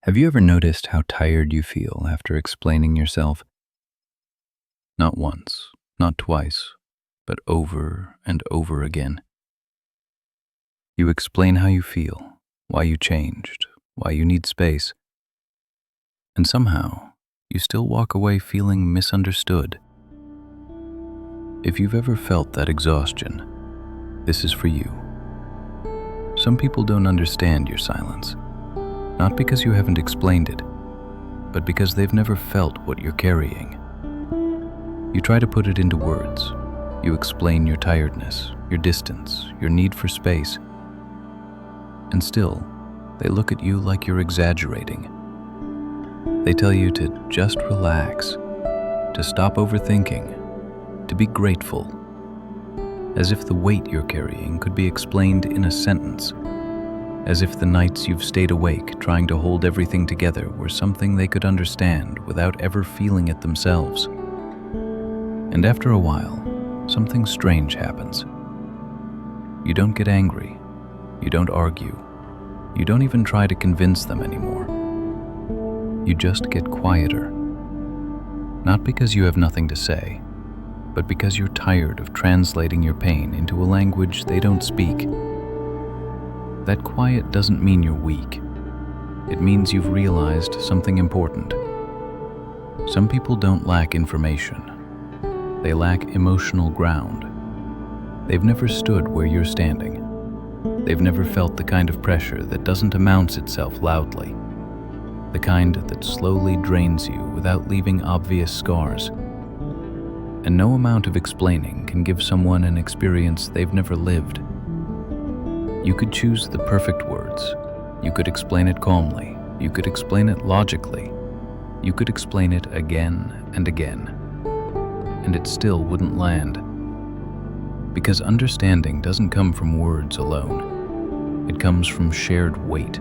Have you ever noticed how tired you feel after explaining yourself? Not once, not twice, but over and over again. You explain how you feel, why you changed, why you need space, and somehow you still walk away feeling misunderstood. If you've ever felt that exhaustion, this is for you. Some people don't understand your silence, not because you haven't explained it, but because they've never felt what you're carrying. You try to put it into words. You explain your tiredness, your distance, your need for space. And still, they look at you like you're exaggerating. They tell you to just relax, to stop overthinking, to be grateful, as if the weight you're carrying could be explained in a sentence, as if the nights you've stayed awake trying to hold everything together were something they could understand without ever feeling it themselves. And after a while, something strange happens. You don't get angry. You don't argue. You don't even try to convince them anymore. You just get quieter. Not because you have nothing to say, but because you're tired of translating your pain into a language they don't speak. That quiet doesn't mean you're weak. It means you've realized something important. Some people don't lack information. They lack emotional ground. They've never stood where you're standing. They've never felt the kind of pressure that doesn't announce itself loudly, the kind that slowly drains you without leaving obvious scars. And no amount of explaining can give someone an experience they've never lived. You could choose the perfect words. You could explain it calmly. You could explain it logically. You could explain it again and again, and it still wouldn't land. Because understanding doesn't come from words alone. It comes from shared weight.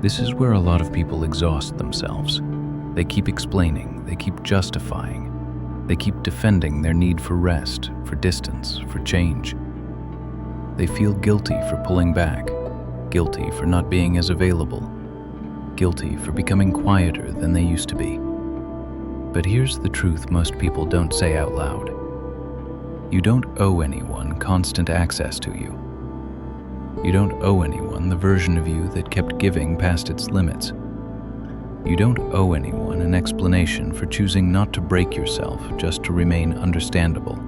This is where a lot of people exhaust themselves. They keep explaining, they keep justifying, they keep defending their need for rest, for distance, for change. They feel guilty for pulling back, guilty for not being as available, guilty for becoming quieter than they used to be. But here's the truth most people don't say out loud. You don't owe anyone constant access to you. You don't owe anyone the version of you that kept giving past its limits. You don't owe anyone an explanation for choosing not to break yourself just to remain understandable.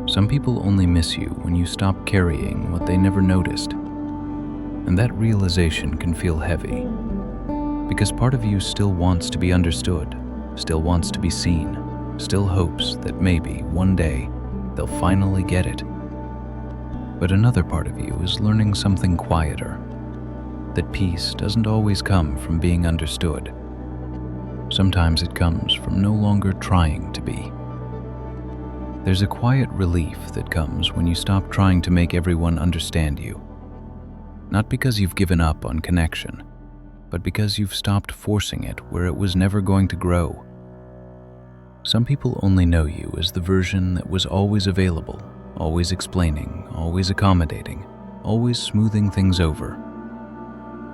Some people only miss you when you stop carrying what they never noticed. And that realization can feel heavy, because part of you still wants to be understood, still wants to be seen, still hopes that maybe one day they'll finally get it. But another part of you is learning something quieter, that peace doesn't always come from being understood. Sometimes it comes from no longer trying to be. There's a quiet relief that comes when you stop trying to make everyone understand you. Not because you've given up on connection, but because you've stopped forcing it where it was never going to grow. Some people only know you as the version that was always available, always explaining, always accommodating, always smoothing things over.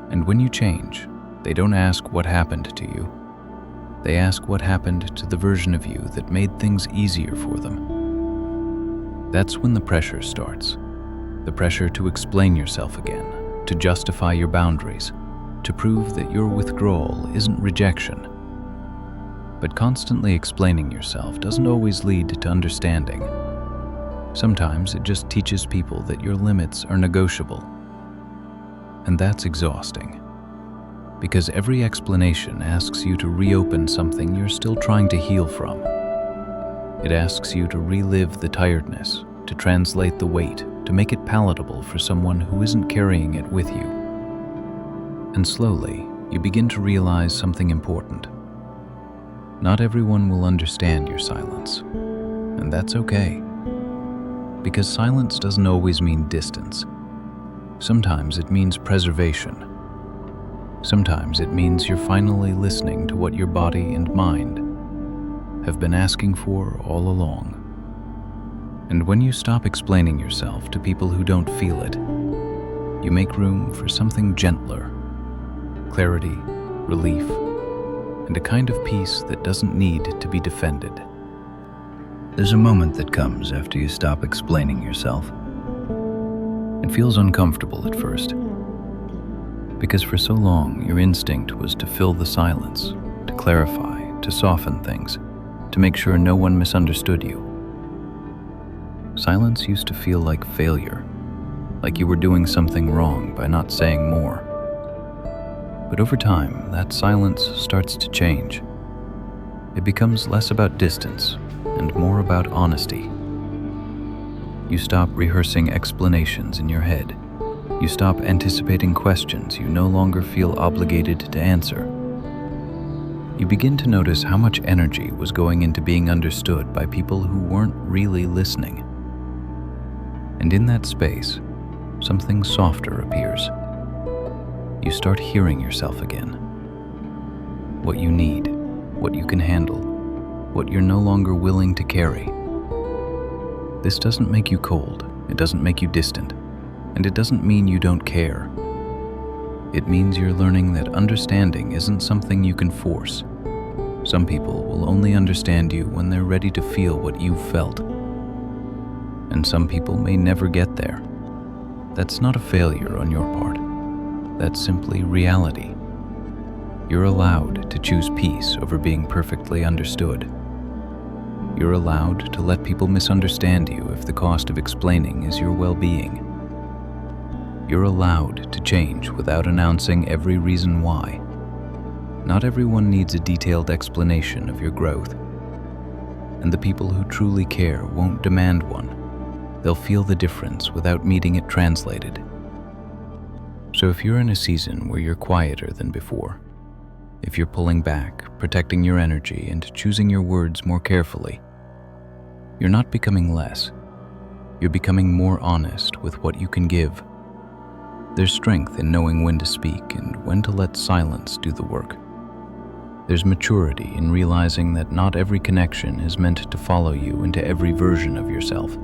And when you change, they don't ask what happened to you. They ask what happened to the version of you that made things easier for them. That's when the pressure starts. The pressure to explain yourself again, to justify your boundaries, to prove that your withdrawal isn't rejection. But constantly explaining yourself doesn't always lead to understanding. Sometimes it just teaches people that your limits are negotiable. And that's exhausting, because every explanation asks you to reopen something you're still trying to heal from. It asks you to relive the tiredness, to translate the weight, to make it palatable for someone who isn't carrying it with you. And slowly, you begin to realize something important. Not everyone will understand your silence, and that's okay. Because silence doesn't always mean distance. Sometimes it means preservation. Sometimes it means you're finally listening to what your body and mind have been asking for all along. And when you stop explaining yourself to people who don't feel it, you make room for something gentler, clarity, relief, and a kind of peace that doesn't need to be defended. There's a moment that comes after you stop explaining yourself. It feels uncomfortable at first, because for so long your instinct was to fill the silence, to clarify, to soften things, to make sure no one misunderstood you. Silence used to feel like failure, like you were doing something wrong by not saying more. But over time, that silence starts to change. It becomes less about distance and more about honesty. You stop rehearsing explanations in your head. You stop anticipating questions you no longer feel obligated to answer. You begin to notice how much energy was going into being understood by people who weren't really listening. And in that space, something softer appears. You start hearing yourself again. What you need, what you can handle, what you're no longer willing to carry. This doesn't make you cold, it doesn't make you distant, and it doesn't mean you don't care. It means you're learning that understanding isn't something you can force. Some people will only understand you when they're ready to feel what you've felt. And some people may never get there. That's not a failure on your part. That's simply reality. You're allowed to choose peace over being perfectly understood. You're allowed to let people misunderstand you if the cost of explaining is your well-being. You're allowed to change without announcing every reason why. Not everyone needs a detailed explanation of your growth. And the people who truly care won't demand one. They'll feel the difference without needing it translated. So if you're in a season where you're quieter than before, if you're pulling back, protecting your energy, and choosing your words more carefully, you're not becoming less. You're becoming more honest with what you can give. There's strength in knowing when to speak and when to let silence do the work. There's maturity in realizing that not every connection is meant to follow you into every version of yourself.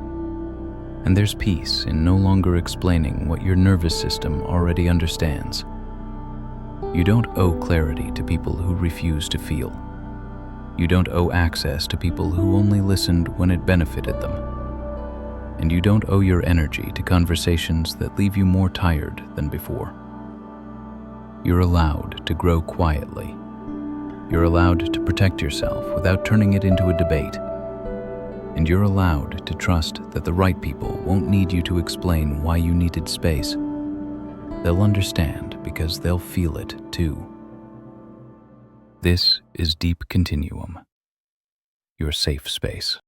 And there's peace in no longer explaining what your nervous system already understands. You don't owe clarity to people who refuse to feel. You don't owe access to people who only listened when it benefited them. And you don't owe your energy to conversations that leave you more tired than before. You're allowed to grow quietly. You're allowed to protect yourself without turning it into a debate. And you're allowed to trust that the right people won't need you to explain why you needed space. They'll understand because they'll feel it too. This is Deep Continuum, your safe space.